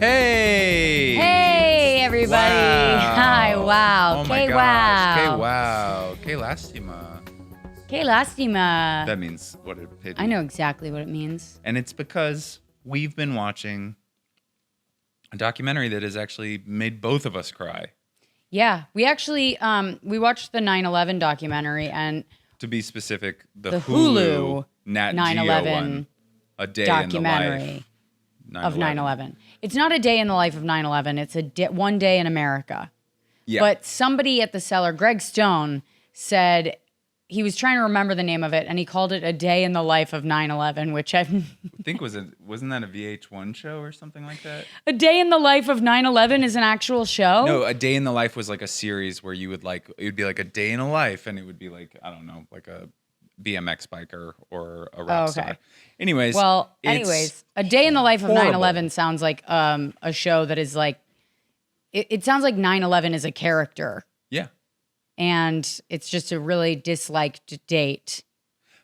Hey! Hey, everybody. Wow. Hi, wow. Oh my gosh. Wow. Que lástima. Que lástima. That means what a pity. I know exactly what it means. And it's because we've been watching a documentary that has actually made both of us cry. Yeah, we actually, we watched the 9/11 documentary, and To be specific, the Hulu Nat 9/11 Geo one, A Day documentary in the Life of 9/11. It's not a day in the life of 9/11. It's one day in America. Yeah. But somebody at the cellar, Greg Stone, said he was trying to remember the name of it, and he called it A Day in the Life of 9/11, which I think wasn't that a VH1 show or something like that? A Day in the Life of 9/11 is an actual show? No, A Day in the Life was like a series where you would it would be like a day in a life, and it would be like, I don't know, like a BMX biker or a rap star. Anyways. A Day in the Life of horrible. 9/11 sounds like a show that is like, it sounds like 9/11 is a character. Yeah. And it's just a really disliked date.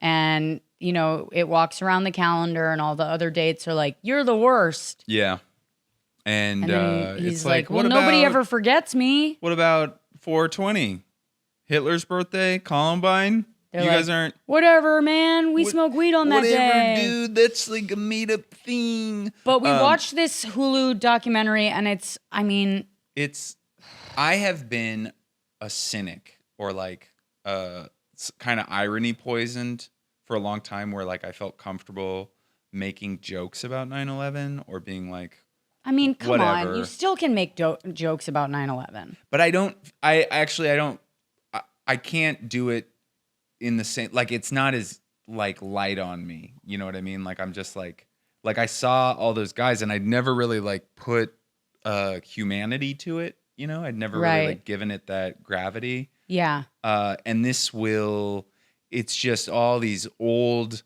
And, you know, it walks around the calendar and all the other dates are like, you're the worst. Yeah. And then he's it's like, well, nobody ever forgets me. What about 420? Hitler's birthday? Columbine? They're you like, guys aren't... Whatever, man. We smoke weed on that day. Whatever, dude. That's like a made-up thing. But we watched this Hulu documentary, and it's, I mean... I have been a cynic or like kind of irony poisoned for a long time where like I felt comfortable making jokes about 9/11 or being like, I mean, come whatever. on. You still can make jokes about 9/11. But I can't do it in the same, like it's not as like light on me. You know what I mean? Like I'm just like I saw all those guys and I'd never really like put humanity to it. You know, I'd never really like given it that gravity. Yeah. And it's just all these old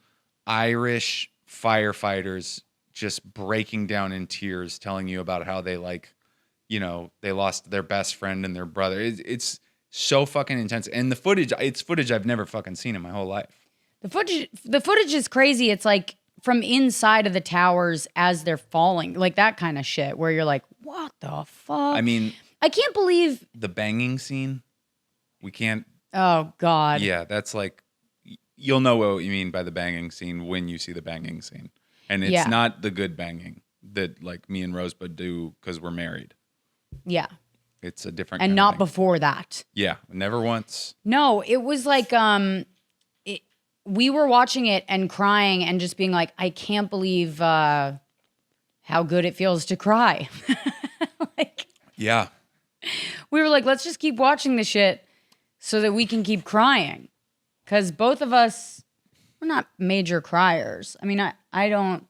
Irish firefighters just breaking down in tears, telling you about how they they lost their best friend and their brother. It's so fucking intense. And it's footage I've never fucking seen in my whole life. The footage is crazy. It's like from inside of the towers as they're falling, like that kind of shit where you're like, what the fuck? I mean, I can't believe the banging scene. We can't. Oh God. Yeah, that's like, you'll know what you mean by the banging scene when you see the banging scene. And it's not the good banging that like me and Rosebud do because we're married. Yeah. It's a different and kind not of thing. Before that. Yeah, never once. No, it was like we were watching it and crying and just being like, I can't believe how good it feels to cry. Like, yeah. We were like, let's just keep watching this shit so that we can keep crying. Because both of us, we're not major criers. I mean, I don't.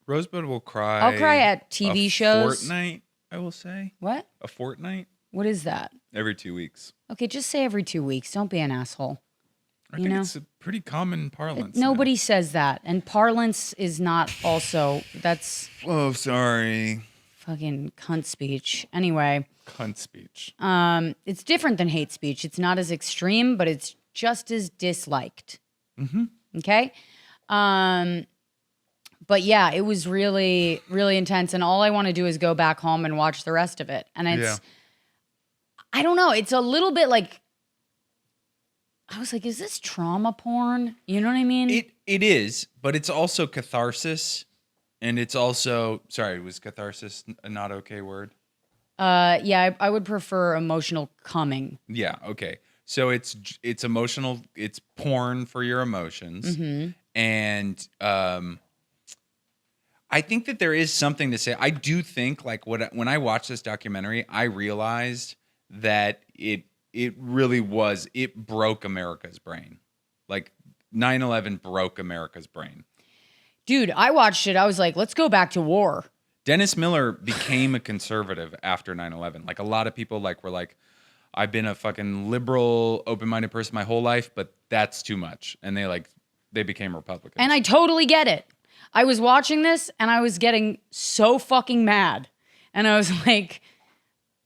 Rosebud will cry. I'll cry at TV shows. A fortnight, I will say. What? A fortnight? What is that? Every 2 weeks. Okay, just say every 2 weeks. Don't be an asshole. I think it's a pretty common parlance. Nobody says that. And parlance is not also, that's... Oh, sorry. Fucking cunt speech. Anyway. Cunt speech. It's different than hate speech. It's not as extreme, but it's just as disliked. Mm-hmm. Okay? But yeah, it was really, really intense. And all I want to do is go back home and watch the rest of it. And it's, I don't know. It's a little bit like, I was like, is this trauma porn? You know what I mean? It is, but it's also catharsis. And it's also, sorry, was catharsis a not okay word? Yeah, I would prefer emotional coming. Yeah, okay. So it's emotional, it's porn for your emotions. Mm-hmm. And I think that there is something to say. I do think like when I watched this documentary, I realized that it really was, it broke America's brain. Like 9/11 broke America's brain. Dude, I watched it. I was like, let's go back to war. Dennis Miller became a conservative after 9/11. Like a lot of people were like, I've been a fucking liberal, open-minded person my whole life, but that's too much. And they became Republicans. And I totally get it. I was watching this and I was getting so fucking mad. And I was like,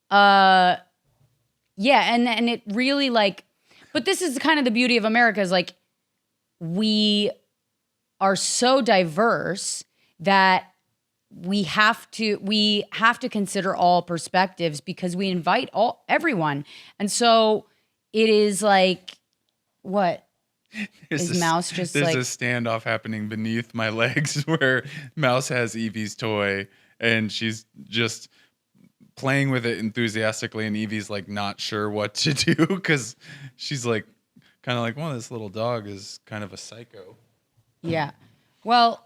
yeah, and it really like, but this is kind of the beauty of America is like, we are so diverse that we have to consider all perspectives because we invite everyone. And so it is like, what? Is Mouse just there's like a standoff happening beneath my legs where Mouse has Evie's toy and she's just playing with it enthusiastically, and Evie's like not sure what to do because she's like kind of like, well, this little dog is kind of a psycho. Yeah. Well,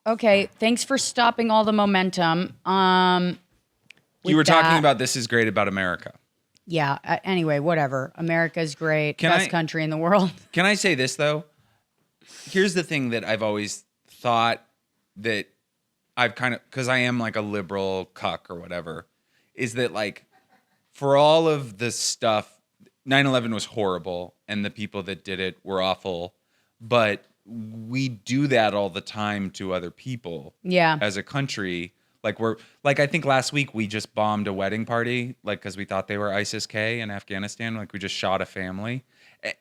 okay. Thanks for stopping all the momentum. You were talking about This Is Great About America. Yeah. Anyway, whatever. America's great. Best country in the world. Can I say this, though? Here's the thing that I've always thought that I've kind of, because I am like a liberal cuck or whatever, is that like for all of the stuff, 9/11 was horrible and the people that did it were awful, but we do that all the time to other people. Yeah. As a country. Like I think last week we just bombed a wedding party, like because we thought they were ISIS-K in Afghanistan. Like we just shot a family,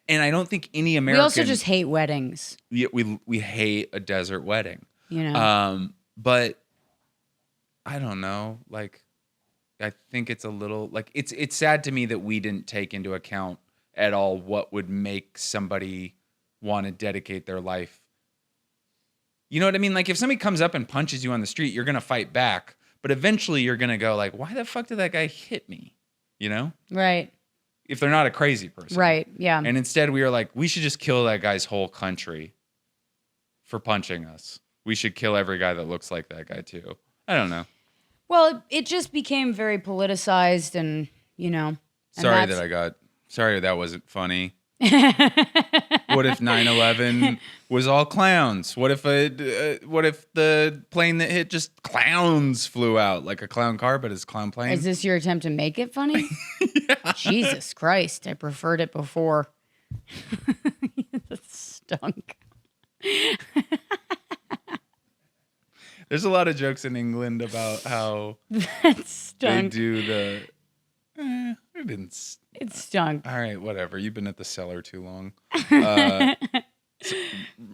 and I don't think any American. We also just hate weddings. We hate a desert wedding, you know. But I don't know. Like I think it's a little like it's sad to me that we didn't take into account at all what would make somebody want to dedicate their life. You know what I mean? Like if somebody comes up and punches you on the street, you're going to fight back. But eventually you're going to go like, why the fuck did that guy hit me? You know? Right. If they're not a crazy person. Right. Yeah. And instead we were like, we should just kill that guy's whole country for punching us. We should kill every guy that looks like that guy too. I don't know. Well, it just became very politicized and, you know. Sorry that wasn't funny. What if 9/11 was all clowns? What if the plane that hit just clowns flew out like a clown car, but it's clown plane? Is this your attempt to make it funny? Yeah. Jesus Christ, I preferred it before. That stunk. There's a lot of jokes in England about how that stunk. They do the. It didn't. It stunk. All right, whatever. You've been at the cellar too long. So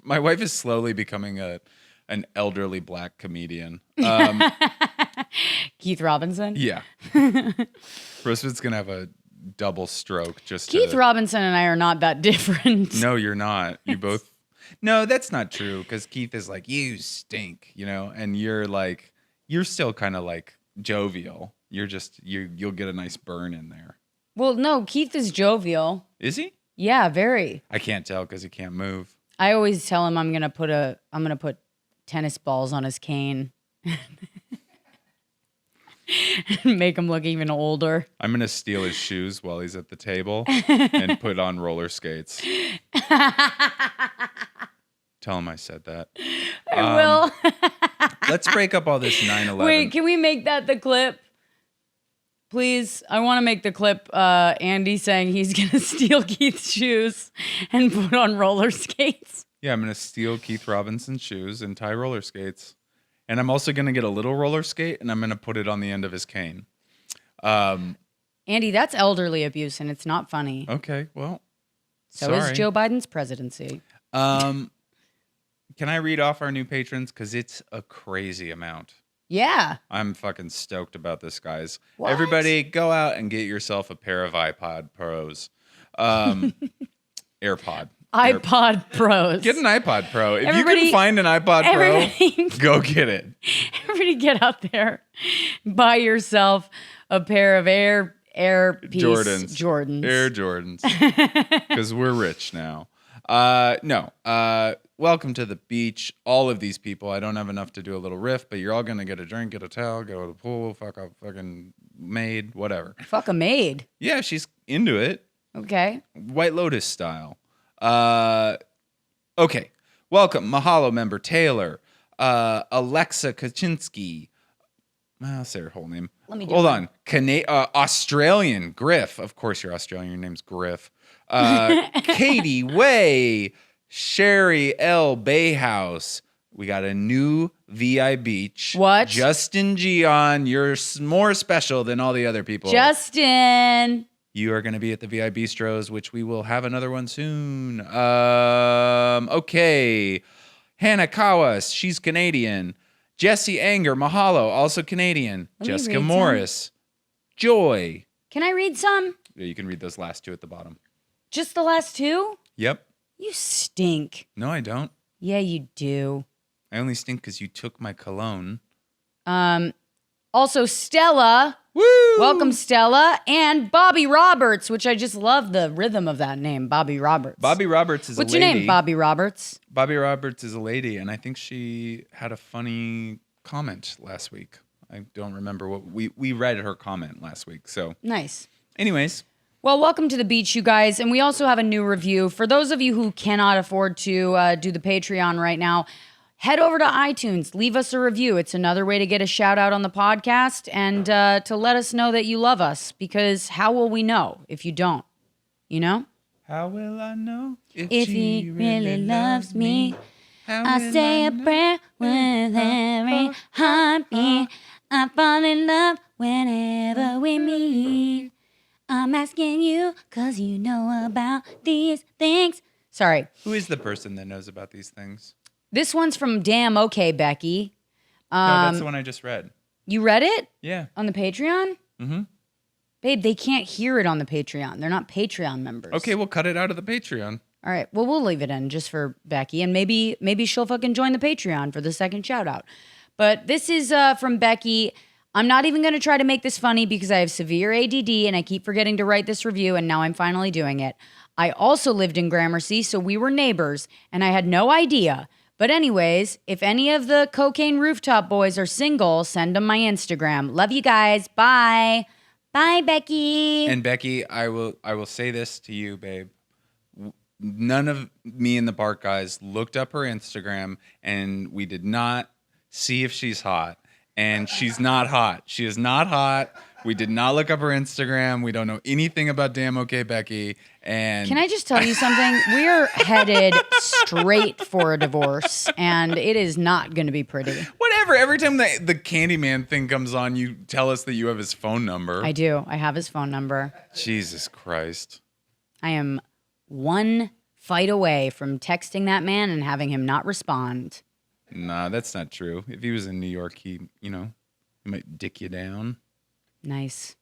my wife is slowly becoming an elderly black comedian. Keith Robinson? Yeah. Rosebud's going to have a double stroke. Keith Robinson and I are not that different. No, you're not. You both. No, that's not true because Keith is like, you stink, you know? And you're like, you're still kind of like jovial. You're just, you'll get a nice burn in there. Well, no, Keith is jovial. Is he? Yeah, very. I can't tell because he can't move. I always tell him I'm gonna put tennis balls on his cane. Make him look even older. I'm gonna steal his shoes while he's at the table and put on roller skates. Tell him I said that. I will. Let's break up all this 9/11. Wait, can we make that the clip? Please, I want to make the clip Andy saying he's going to steal Keith's shoes and put on roller skates. Yeah, I'm going to steal Keith Robinson's shoes and tie roller skates. And I'm also going to get a little roller skate and I'm going to put it on the end of his cane. Andy, that's elderly abuse and it's not funny. Okay, well, so is Joe Biden's presidency. Can I read off our new patrons? Because it's a crazy amount. Yeah. I'm fucking stoked about this, guys. What? Everybody, go out and get yourself a pair of iPod Pros. AirPod. iPod Pros. Get an iPod Pro. If you can find an iPod Pro, go get it. Everybody get out there. Buy yourself a pair of Air Jordans. Air Jordans. Because we're rich now. Welcome to the beach. All of these people. I don't have enough to do a little riff, but you're all going to get a drink, get a towel, go to the pool, fuck a fucking maid, whatever. Fuck a maid? Yeah, she's into it. Okay. White Lotus style. Okay. Welcome, Mahalo member Taylor, Alexa Kaczynski. I'll say her whole name. Hold on. Australian, Griff. Of course you're Australian. Your name's Griff. Katie Way, Sherry L. Bayhouse. We got a new VI Beach. What? Justin Gion, you're more special than all the other people. Justin. You are going to be at the VI Bistros, which we will have another one soon. Okay. Hannah Kawas, she's Canadian. Jesse Anger, mahalo, also Canadian. Let me Jessica read some. Morris, Joy. Can I read some? Yeah, you can read those last two at the bottom. Just the last two? Yep. You stink. No, I don't. Yeah, you do. I only stink because you took my cologne. Also, Stella. Woo! Welcome, Stella. And Bobby Roberts, which I just love the rhythm of that name, Bobby Roberts. Bobby Roberts is What's a lady. your name, Bobby Roberts? Bobby Roberts is a lady, and I think she had a funny comment last week. I don't remember what we read her comment last week. So Nice. anyways, Well, welcome to the beach, you guys. And we also have a new review. For those of you who cannot afford to do the Patreon right now, head over to iTunes. Leave us a review. It's another way to get a shout out on the podcast and to let us know that you love us. Because how will we know if you don't? You know? how will I know If he really loves me, How I will say a know? prayer with every heartbeat. I fall in love whenever we meet. I'm asking you because you know about these things. Sorry. Who is the person that knows about these things? This one's from Damn Okay, Becky. No, that's the one I just read. You read it Yeah. on the Patreon? Mm-hmm. Babe, they can't hear it on the Patreon. They're not Patreon members. Okay, we'll cut it out of the Patreon. All right. Well, we'll leave it in just for Becky, and maybe she'll fucking join the Patreon for the second shout out. But this is from Becky. I'm not even going to try to make this funny because I have severe ADD and I keep forgetting to write this review, and now I'm finally doing it. I also lived in Gramercy, so we were neighbors, and I had no idea. But anyways, if any of the cocaine rooftop boys are single, send them my Instagram. Love you guys. Bye. Bye, Becky. And Becky, I will say this to you, babe. None of me and the Bark guys looked up her Instagram, and we did not see if she's hot. And she's not hot. She is not hot. We did not look up her Instagram. We don't know anything about Damn Okay Becky. And Can I just tell you something? We're headed straight for a divorce, and it is not going to be pretty. whatever. Every time the Candyman thing comes on, you tell us that you have his phone number. I do. I have his phone number. Jesus Christ. I am one fight away from texting that man and having him not respond. Nah, that's not true. If he was in New York, he might dick you down. Nice.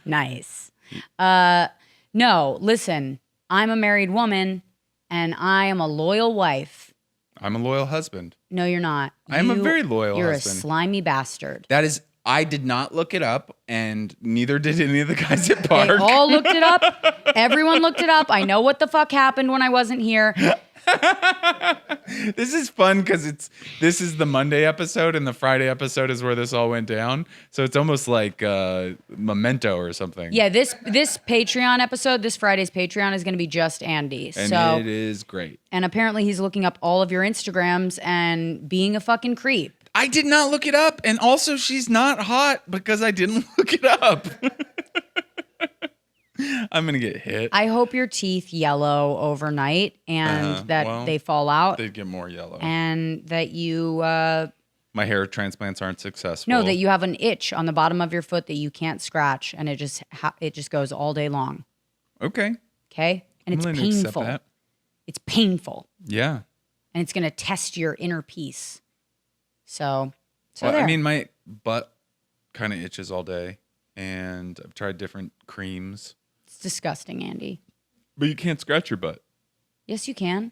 Nice. No, listen, I'm a married woman and I am a loyal wife. I'm a loyal husband. No, you're not. I am a very loyal You're husband. a slimy bastard. That is, I did not look it up, and neither did any of the guys at They Park. all looked it up. Everyone looked it up. I know what the fuck happened when I wasn't here. This is fun because this is the Monday episode, and the Friday episode is where this all went down. So it's almost like Memento or something. Yeah, this Patreon episode, this Friday's Patreon is going to be just Andy. And so it is great. and apparently he's looking up all of your Instagrams and being a fucking creep. I did not look it up, and also she's not hot because I didn't look it up. I'm gonna get hit. I hope your teeth yellow overnight and that they fall out They'd get more yellow. and that you My hair transplants aren't successful. know that you have an itch on the bottom of your foot that you can't scratch and it just goes all day long. Okay. Okay? And I'm it's willing to accept painful. that. It's painful. Yeah. And it's going to test your inner peace. So Well, there. I mean, my butt kind of itches all day, and I've tried different creams. It's disgusting, Andy. But you can't scratch your butt. Yes, you can.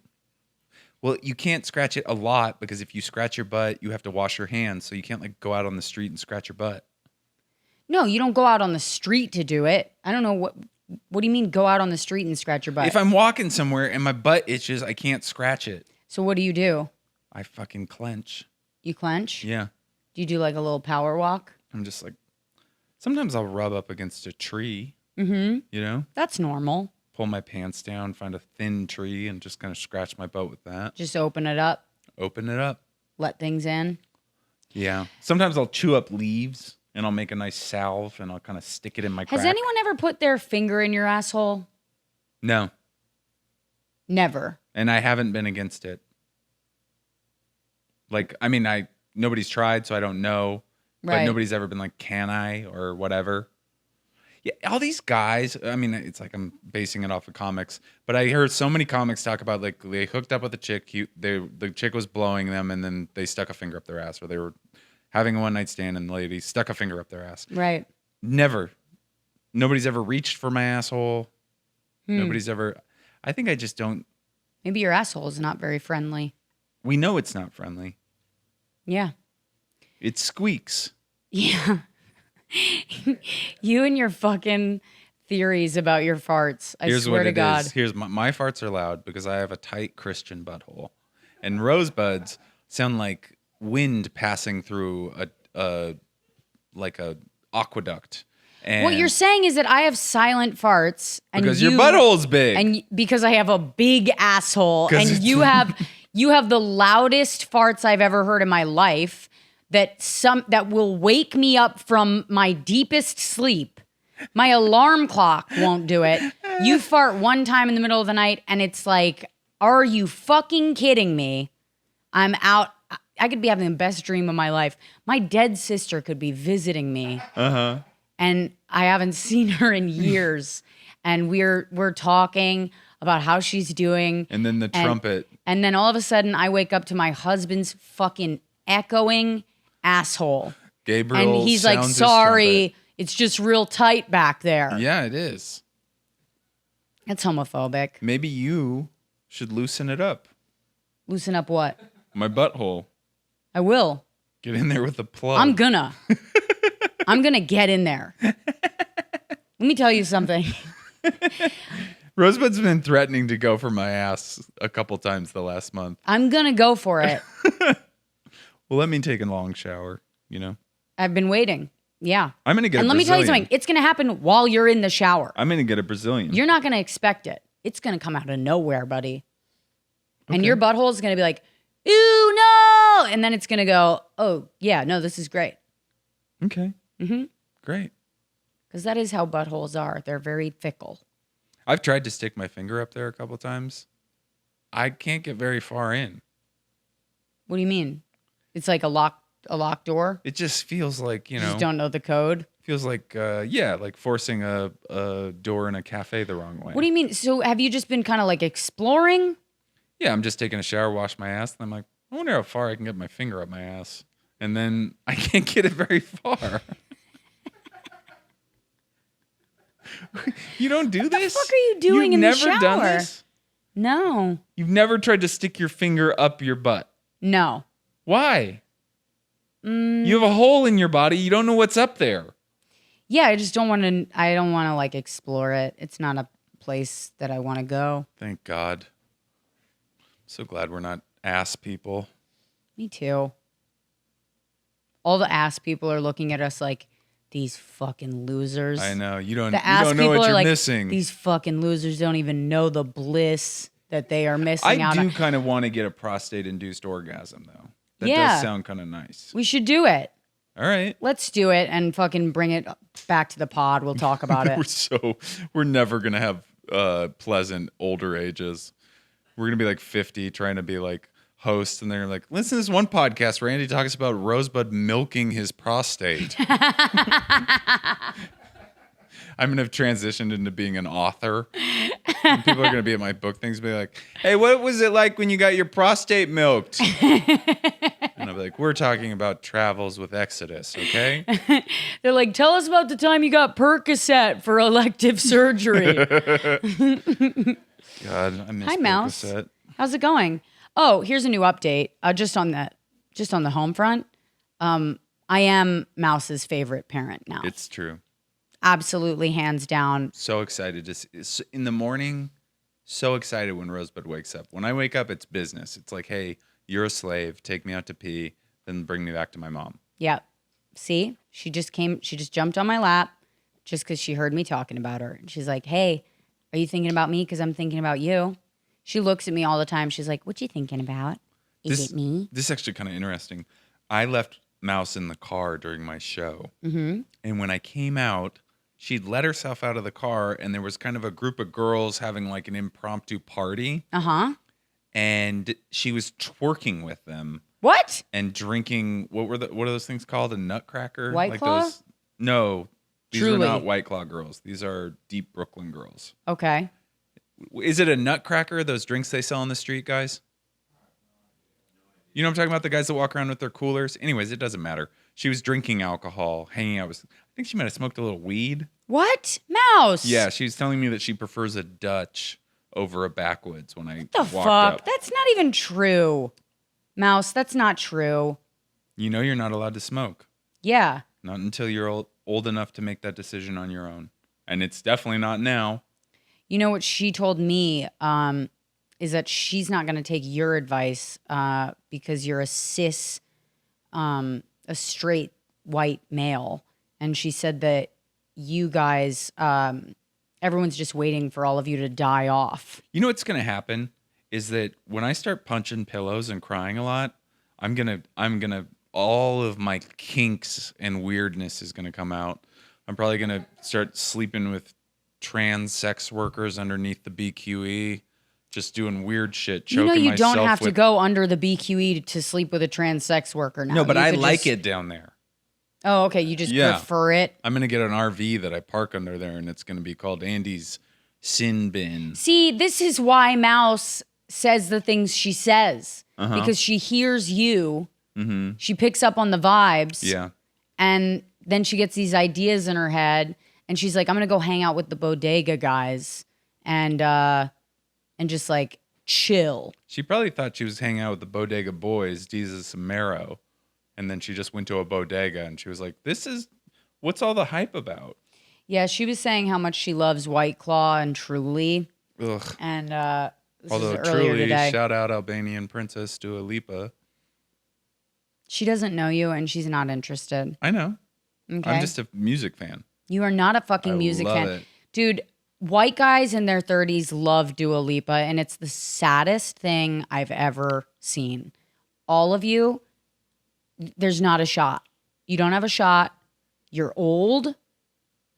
Well, you can't scratch it a lot because if you scratch your butt, you have to wash your hands. So you can't like go out on the street and scratch your butt. No, you don't go out on the street to do it. I don't know what do you mean go out on the street and scratch your butt? If I'm walking somewhere and my butt itches, I can't scratch it. So what do? I fucking clench. You clench? Yeah. Do you do like a little power walk? I'm just like, sometimes I'll rub up against a tree, Mm-hmm. you know, That's normal. pull my pants down, find a thin tree and just kind of scratch my butt with that. Just open it up, Open it up. let things in. Yeah. Sometimes I'll chew up leaves and I'll make a nice salve and I'll kind of stick it in my crack. Has anyone ever put their finger in your asshole? No. Never. And I haven't been against it. Like, I mean, nobody's tried, so I don't know. But Right. nobody's ever been like, can I? Or whatever. Yeah, all these guys. I mean, it's like I'm basing it off of comics, but I heard so many comics talk about like they hooked up with a chick. The chick was blowing them, and then they stuck a finger up their ass, or they were having a one night stand, and the lady stuck a finger up their ass. Right. Never. Nobody's ever reached for my asshole. Nobody's ever. I think I just don't. Maybe your asshole is not very friendly. We know it's not friendly. Yeah. It squeaks. Yeah. You and your fucking theories about your farts. I swear to God. Here's my farts are loud because I have a tight Christian butthole, and rosebuds sound like wind passing through a aqueduct. And what you're saying is that I have silent farts, and because your butthole's big, and because I have a big asshole, and you have the loudest farts I've ever heard in my life. That will wake me up from my deepest sleep. My alarm clock won't do it. You fart one time in the middle of the night, and it's like, are you fucking kidding me? I'm out. I could be having the best dream of my life. My dead sister could be visiting me. And I haven't seen her in years. And we're talking about how she's doing. And then the trumpet. And then all of a sudden, I wake up to my husband's fucking echoing asshole. Gabriel, and he's like, sorry, it's just real tight back there. Yeah, it is. That's homophobic. Maybe you should loosen it up. Loosen up what? My butthole. I will. Get in there with the plug. I'm gonna get in there. Let me tell you something. Rosebud's been threatening to go for my ass a couple times the last month. I'm gonna go for it. Well, let me take a long shower, you know? I've been waiting. Yeah. I'm going to get and a let me tell you Brazilian. something. It's going to happen while you're in the shower. I'm going to get a Brazilian. You're not going to expect it. It's going to come out of nowhere, buddy. And Okay. your butthole is going to be like, ooh, no. And then it's going to go, oh, yeah, no, this is great. Okay. Mm-hmm. Great. Because that is how buttholes are. They're very fickle. I've tried to stick my finger up there a couple times. I can't get very far in. What do you mean? It's like a locked door? It just feels like, you You know. just don't know the code? Feels like, like forcing a door in a cafe the wrong way. What do you mean? So have you just been kind of like exploring? Yeah, I'm just taking a shower, wash my ass, and I'm like, I wonder how far I can get my finger up my ass. And then I can't get it very far. You don't do this? What the fuck are you doing You've in the never shower? done this? No. You've never tried to stick your finger up your butt. No. Why? You have a hole in your body. You don't know what's up there. Yeah, I just don't want to. I don't want to like explore it. It's not a place that I want to go. Thank God. So glad we're not ass people. Me too. All the ass people are looking at us like these fucking losers. I know. You don't The ass know people what are you're like, missing. these fucking losers don't even know the bliss that they are missing I out do on. kind of want to get a prostate-induced orgasm, though. That Yeah. does sound kind of nice. We should do it. All right. Let's do it and fucking bring it back to the pod. We'll talk about it. We're never gonna have pleasant older ages. We're gonna be like 50, trying to be like hosts, and they're like, listen to this one podcast where Andy talks about Rosebud milking his prostate. I'm gonna have transitioned into being an author. And people are gonna be at my book things, and be like, "Hey, what was it like when you got your prostate milked?" And I'll be like, "We're talking about travels with Exodus, okay?" They're like, tell us about the time you got Percocet for elective surgery. God, I miss Hi, Mouse. Percocet. How's it going? Oh, here's a new update. Just on the home front. I am Mouse's favorite parent now. It's true. Absolutely, hands down. So excited to see, in the morning. So excited when Rosebud wakes up. When I wake up, it's business. It's like, hey, you're a slave. Take me out to pee, then bring me back to my mom. Yep. See, she just jumped on my lap just because she heard me talking about her. And she's like, hey, are you thinking about me? Because I'm thinking about you. She looks at me all the time. She's like, what you thinking about? Is it me? This is actually kind of interesting. I left Mouse in the car during my show. Mm-hmm. And when I came out, she'd let herself out of the car, and there was kind of a group of girls having like an impromptu party. Uh-huh. And she was twerking with them. What? And drinking, what are those things called? A nutcracker? White like Claw? those? No, These are Truly. not White Claw girls. These are deep Brooklyn girls. Okay. Is it a Nutcracker, those drinks they sell on the street, guys? You know what I'm talking about? The guys that walk around with their coolers? Anyways, it doesn't matter. She was drinking alcohol, hanging out with... I think she might have smoked a little weed. What? Mouse? Yeah, she was telling me that she prefers a Dutch over a backwoods when I What the walked fuck? up. That's not even true. Mouse, that's not true. You know you're not allowed to smoke. Yeah. Not until you're old enough to make that decision on your own. And it's definitely not now. You know what she told me is that she's not going to take your advice because you're a straight white male. And she said that you guys, everyone's just waiting for all of you to die off. You know what's going to happen is that when I start punching pillows and crying a lot, I'm going to all of my kinks and weirdness is going to come out. I'm probably going to start sleeping with trans sex workers underneath the BQE, just doing weird shit, choking myself. You don't have to go under the BQE to sleep with a trans sex worker now. No, but I like it down there. Oh, okay. You just prefer it. I'm going to get an RV that I park under there, and it's going to be called Andy's Sin Bin. See, this is why Mouse says the things she says. Because she hears you. Mm-hmm. She picks up on the vibes. Yeah. And then she gets these ideas in her head. And she's like, I'm going to go hang out with the bodega guys. And just like chill. She probably thought she was hanging out with the bodega boys, Jesus and Mero. And then she just went to a bodega and she was like, what's all the hype about? Yeah, she was saying how much she loves White Claw and Truly. Ugh. And although Truly, shout out Albanian Princess Dua Lipa. She doesn't know you and she's not interested. I know. Okay. I'm just a music fan. You are not a fucking music fan. It. Dude, white guys in their 30s love Dua Lipa, and it's the saddest thing I've ever seen. All of you, there's not a shot. You don't have a shot. You're old,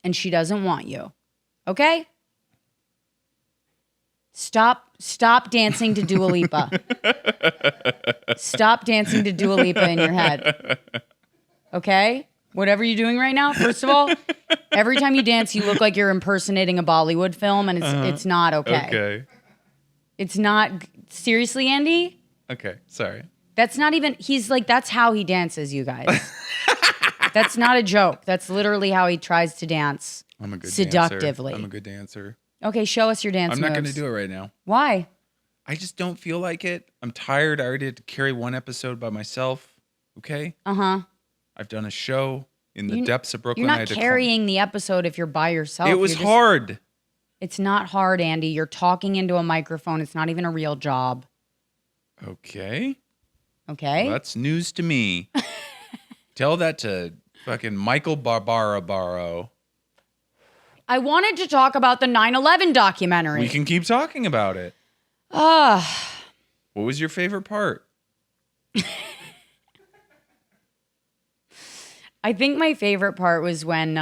and she doesn't want you. Okay? Stop dancing to Dua Lipa. Stop dancing to Dua Lipa in your head. Okay? Whatever you're doing right now, first of all, every time you dance, you look like you're impersonating a Bollywood film, and it's not okay. Okay. It's not. Seriously, Andy? Okay, sorry. That's not even, he's like, that's how he dances, you guys. That's not a joke. That's literally how he tries to dance. I'm a good seductively. dancer. I'm a good dancer. Okay, show us your dance I'm not moves. going to do it right now. Why? I just don't feel like it. I'm tired. I already had to carry one episode by myself. Okay? Uh-huh. I've done a show in the depths of Brooklyn. You're not carrying the episode if you're by yourself. It was hard. It's not hard, Andy. You're talking into a microphone. It's not even a real job. Okay. Okay? Well, that's news to me. Tell that to fucking Michael Barbaro. I wanted to talk about the 9/11 documentary. We can keep talking about it. What was your favorite part? I think my favorite part was when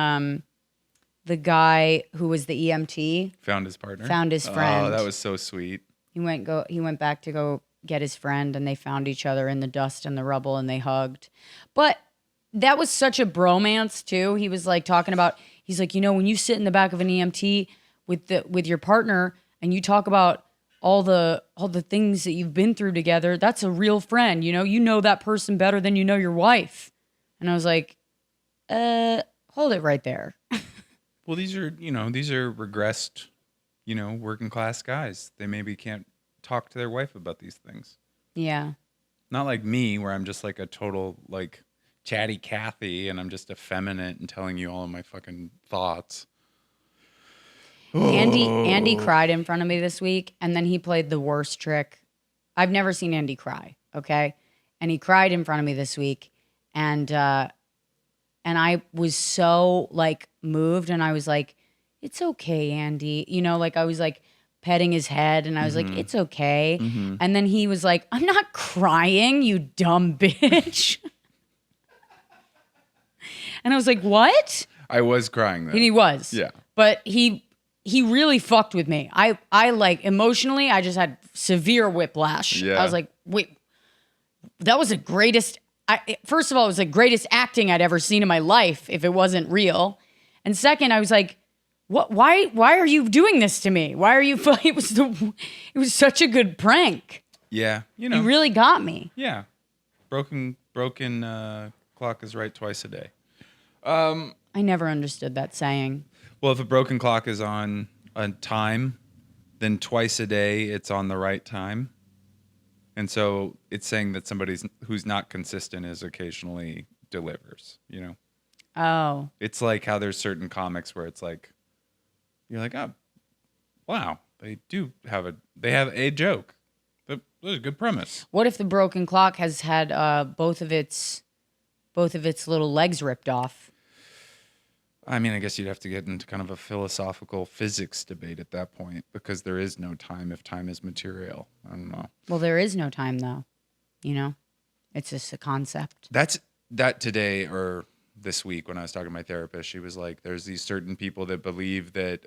the guy who was the EMT found his partner. Found his friend. Oh, that was so sweet. He went back to go get his friend, and they found each other in the dust and the rubble, and they hugged. But that was such a bromance too. He was like talking about. He's like, when you sit in the back of an EMT with your partner and you talk about all the things that you've been through together, that's a real friend. You know that person better than you know your wife. And I was like, hold it right there. Well, these are regressed, working class guys. They maybe can't talk to their wife about these things. Yeah. Not like me, where I'm just like a total like chatty Cathy, and I'm just effeminate and telling you all of my fucking thoughts. Andy cried in front of me this week, and then he played the worst trick. I've never seen Andy cry, okay? And he cried in front of me this week, and I was so like moved, and I was like, "It's okay, Andy." I was like petting his head, and I was like, "It's okay." Mm-hmm. And then he was like, "I'm not crying, you dumb bitch." And I was like, "What?" I was crying though. And he was. Yeah. But he really fucked with me. I like emotionally, I just had severe whiplash. Yeah. I was like, wait, that was the greatest. First of all, it was the greatest acting I'd ever seen in my life if it wasn't real. And second, I was like, what? Why are you doing this to me? Why are you? It was such a good prank. Yeah, You really got me. Yeah, broken clock is right twice a day. I never understood that saying. Well, if a broken clock is on time, then twice a day it's on the right time. And so it's saying that somebody who's not consistent is occasionally delivers, Oh. It's like how there's certain comics where it's like, you're like, oh, wow, they have a joke. That was a good premise. What if the broken clock has had both of its little legs ripped off? I mean, I guess you'd have to get into kind of a philosophical physics debate at that point, because there is no time if time is material. I don't know. Well, there is no time though. It's just a concept. That today or this week when I was talking to my therapist, she was like, there's these certain people that believe that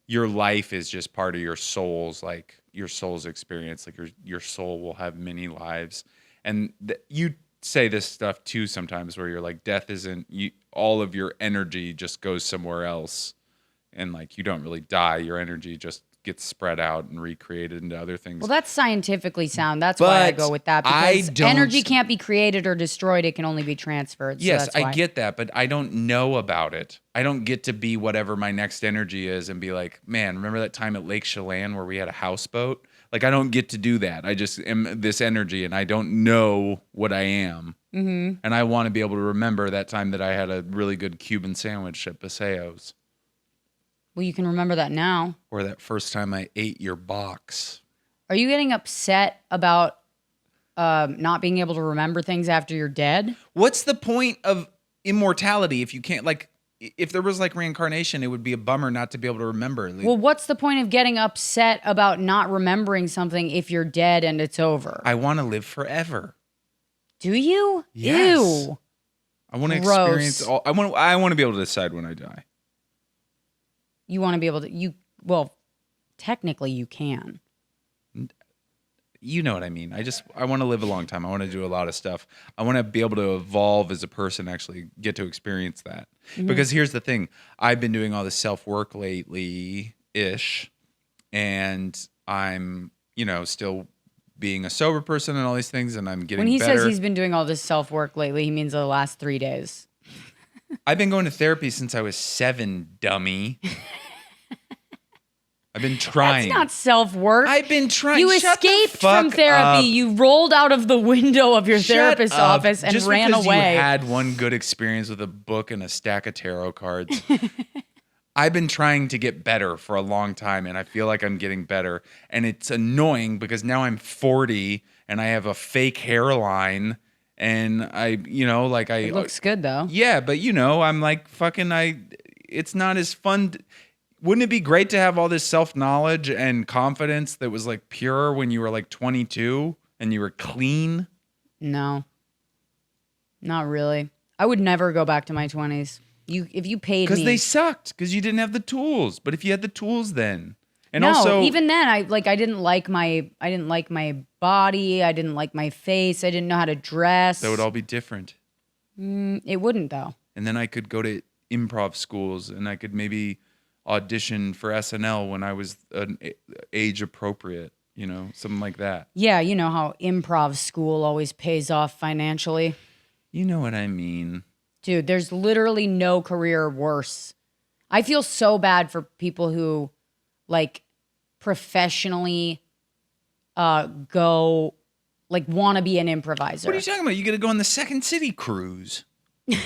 your life is just part of your soul's experience. Like your soul will have many lives. And you say this stuff too sometimes, where you're like, death isn't all of your energy just goes somewhere else, and like you don't really die. Your energy just gets spread out and recreated into other things. Well, that's scientifically sound. That's why I go with that, because energy can't be created or destroyed. It can only be transferred. So yes, that's why. I get that, but I don't know about it. I don't get to be whatever my next energy is and be like, man, remember that time at Lake Chelan where we had a houseboat? Like, I don't get to do that. I just am this energy, and I don't know what I am. Mm-hmm. And I want to be able to remember that time that I had a really good Cuban sandwich at Paseos. Well, you can remember that now. Or that first time I ate your box. Are you getting upset about not being able to remember things after you're dead? What's the point of immortality if you can't, like, if there was like reincarnation, it would be a bummer not to be able to remember. Well, what's the point of getting upset about not remembering something if you're dead and it's over? I want to live forever. Do you? Yes. Ew. I want to experience all. I want to be able to decide when I die. You want to be able to, well, technically you can. You know what I mean. I want to live a long time. I want to do a lot of stuff. I want to be able to evolve as a person, actually get to experience that. Mm-hmm. Because here's the thing. I've been doing all this self-work lately-ish, and I'm, still being a sober person and all these things, and I'm getting better. When he says he's been doing all this self-work lately, he means the last 3 days. I've been going to therapy since I was 7, dummy. I've been trying. That's not self-work. I've been trying. You escaped from therapy. Up. You rolled out of the window of your therapist's office and just ran away. You had one good experience with a book and a stack of tarot cards. I've been trying to get better for a long time, and I feel like I'm getting better. And it's annoying because now I'm 40 and I have a fake hairline, and it looks good though. Yeah, but I'm like it's not as fun. Wouldn't it be great to have all this self-knowledge and confidence that was like pure when you were like 22 and you were clean? No, not really. I would never go back to my 20s. If you paid me. Because they sucked, because you didn't have the tools. But if you had the tools then. And no, also, even then I didn't like my body, I didn't like my face, I didn't know how to dress. That would all be different. It wouldn't though. And then I could go to improv schools, and I could maybe audition for SNL when I was age appropriate, something like that. Yeah, you know how improv school always pays off financially. You know what I mean. Dude, there's literally no career worse. I feel so bad for people who professionally want to be an improviser. What are you talking about? You got to go on the Second City cruise. You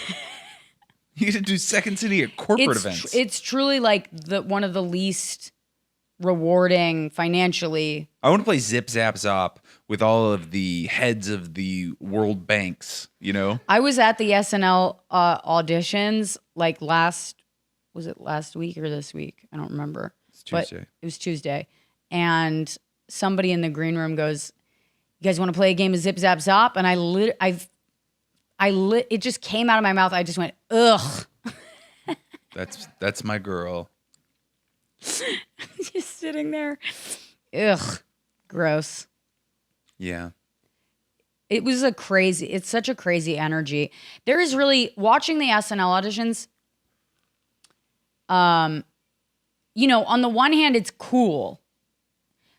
get to do Second City at corporate events. It's truly one of the least rewarding financially. I want to play Zip Zap Zop with all of the heads of the world banks, I was at the SNL auditions was it last week or this week? I don't remember. It's Tuesday. But it was Tuesday. And somebody in the green room goes, "You guys want to play a game of Zip Zap Zop?" And it just came out of my mouth. I just went, ugh. That's my girl. Just sitting there. Ugh. Gross. Yeah. It's such a crazy energy. There is really, watching the SNL auditions, you know, on the one hand, it's cool.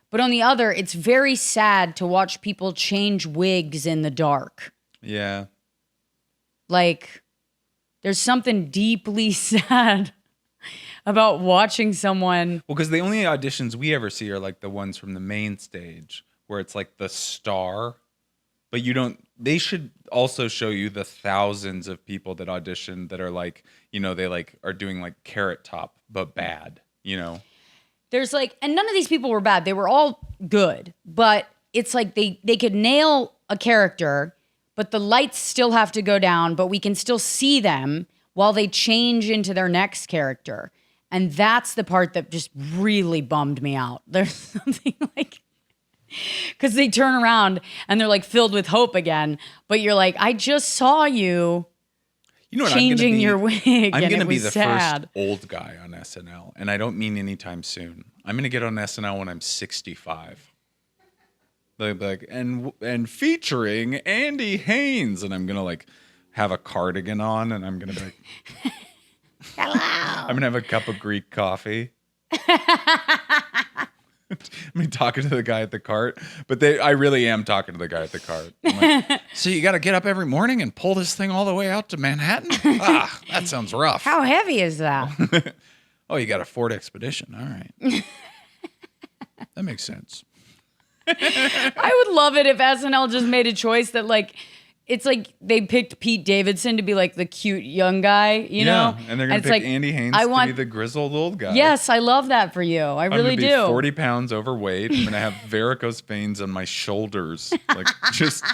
But on the other, it's very sad to watch people change wigs in the dark. Yeah. Like, there's something deeply sad about watching someone. Well, because the only auditions we ever see are like the ones from the main stage where it's like the star, but you don't, they should also show you the thousands of people that audition that are like, you know, they like are doing like Carrot Top, but bad, you know? There's like, and none of these people were bad. They were all good, but it's like they could nail a character, but the lights still have to go down, but we can still see them while they change into their next character. And that's the part that just really bummed me out. There's something like, because they turn around and they're like filled with hope again, but you're like, I just saw you. You know what, changing your wig. I'm going to be the sad. first old guy on SNL, and I don't mean anytime soon. I'm going to get on SNL when I'm 65. Like and featuring Andy Haynes, and I'm going to like have a cardigan on, and I'm going to be like, hello. I'm going to have a cup of Greek coffee. I mean, talking to the guy at the cart, but I really am talking to the guy at the cart. I'm like, so you got to get up every morning and pull this thing all the way out to Manhattan? That sounds rough. How heavy is that? Oh, you got a Ford Expedition. All right. That makes sense. I would love it if SNL just made a choice that like, it's like they picked Pete Davidson to be like the cute young guy, you know? And they're going to pick Andy Haynes to be the grizzled old guy. Yes, I love that for you. I really do. I'm going to be 40 pounds overweight. I'm going to have varicose veins on my shoulders. Like, just,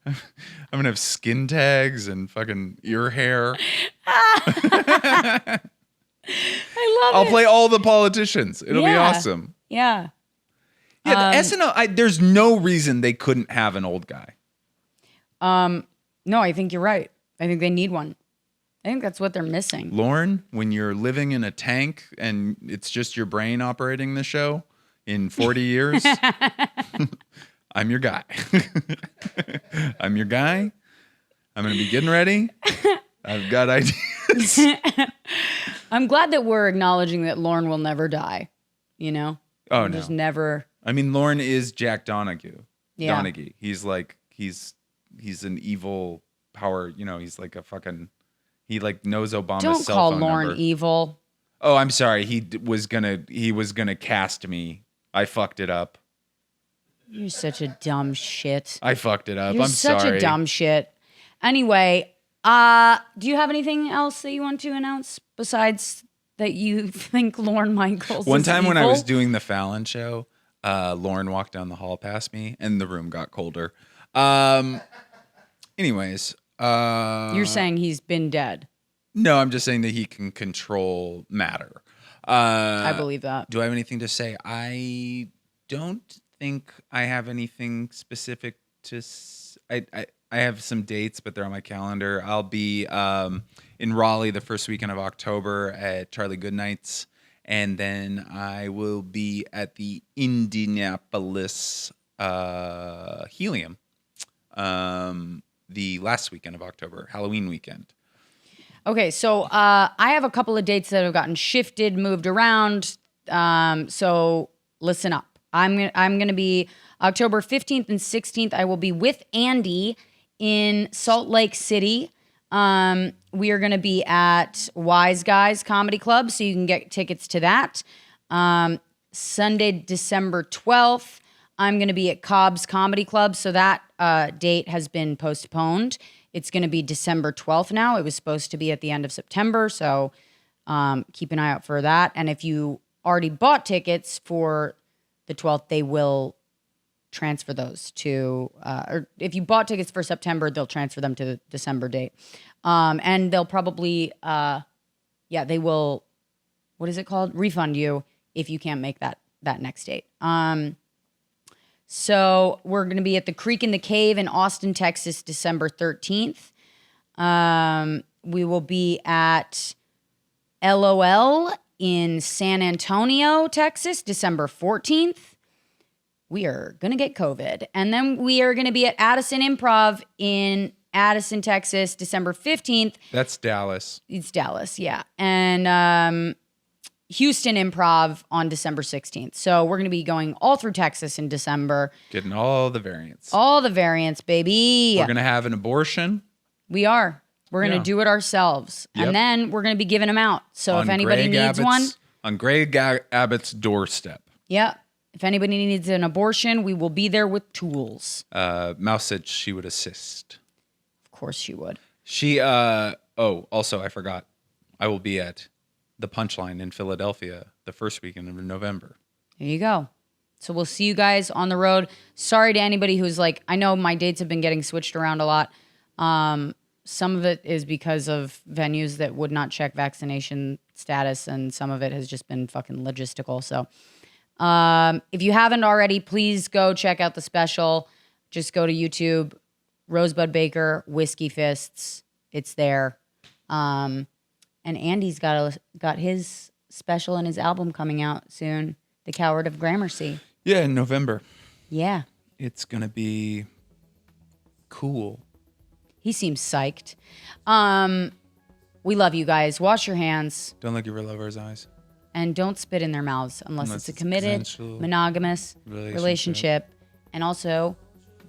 I'm going to have skin tags and fucking ear hair. I love it. I'll play all the politicians. It'll be awesome. Yeah. Yeah, the SNL, there's no reason they couldn't have an old guy. No, I think you're right. I think they need one. I think that's what they're missing. Lauren, when you're living in a tank and it's just your brain operating the show in 40 years, I'm your guy. I'm your guy. I'm going to be getting ready. I've got ideas. I'm glad that we're acknowledging that Lauren will never die, you know? Oh, no. Just never. I mean, Lauren is Jack Donaghy. Yeah. Donaghy. He's like, he's an evil power, you know, he's like a fucking, he like knows Obama's Don't cell call phone Lauren number. evil. Oh, I'm sorry. He was gonna cast me. I fucked it up. You're such a dumb shit. I fucked it up. You're I'm such sorry. a dumb shit. Anyway, do you have anything else that you want to announce besides that you think Lorne Michaels One is time when I evil? was doing the Fallon show, Lauren walked down the hall past me and the room got colder. Anyways. You're saying he's been dead. No, I'm just saying that he can control matter. I believe that. Do I have anything to say? I don't think I have anything specific to. I have some dates, but they're on my calendar. I'll be in Raleigh the first weekend of October at Charlie Goodnight's, and then I will be at the Indianapolis Helium the last weekend of October, Halloween weekend. Okay, so I have a couple of dates that have gotten shifted, moved around. So listen up. I'm gonna be October 15th and 16th. I will be with Andy in Salt Lake City. We are gonna be at Wise Guys Comedy Club, so you can get tickets to that. Sunday, December 12th, I'm gonna be at Cobb's Comedy Club, so that date has been postponed. It's going to be December 12th now. It was supposed to be at the end of September, so keep an eye out for that. And if you already bought tickets for the 12th, they will transfer those to, or if you bought tickets for September, they'll transfer them to the December date. And they'll probably, they will, what is it called? Refund you if you can't make that next date. So we're going to be at the Creek in the Cave in Austin, Texas, December 13th. We will be at LOL in San Antonio, Texas, December 14th. We are going to get COVID. And then we are going to be at Addison Improv in Addison, Texas, December 15th. That's Dallas. It's Dallas, yeah. And Houston Improv on December 16th. So we're going to be going all through Texas in December. Getting all the variants. All the variants, baby. We're going to have an abortion. We are. We're going to Yeah. do it ourselves. Yep. And then we're going to be giving them out. So if anybody needs one. On Greg Abbott's doorstep. Yeah. If anybody needs an abortion, we will be there with tools. Mouse said she would assist. Of course she would. She, also, I forgot. I will be at the Punchline in Philadelphia the first weekend of November. There you go. So we'll see you guys on the road. Sorry to anybody who's like, I know my dates have been getting switched around a lot. Some of it is because of venues that would not check vaccination status, and some of it has just been fucking logistical. So if you haven't already, please go check out the special. Just go to YouTube, Rosebud Baker, Whiskey Fists. It's there. And Andy's got his special and his album coming out soon, The Coward of Gramercy. Yeah, in November. Yeah. It's going to be cool. He seems psyched. We love you guys. Wash your hands. Don't look at your lover's eyes. And don't spit in their mouths unless it's a committed, monogamous relationship. And also,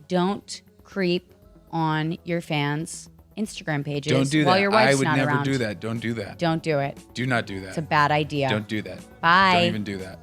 don't creep on your fans' Instagram pages Don't do while that. your wife's I would not never around. do that. Don't do that. Don't do it. Do not do that. It's a bad idea. Don't do that. Bye. Don't even do that.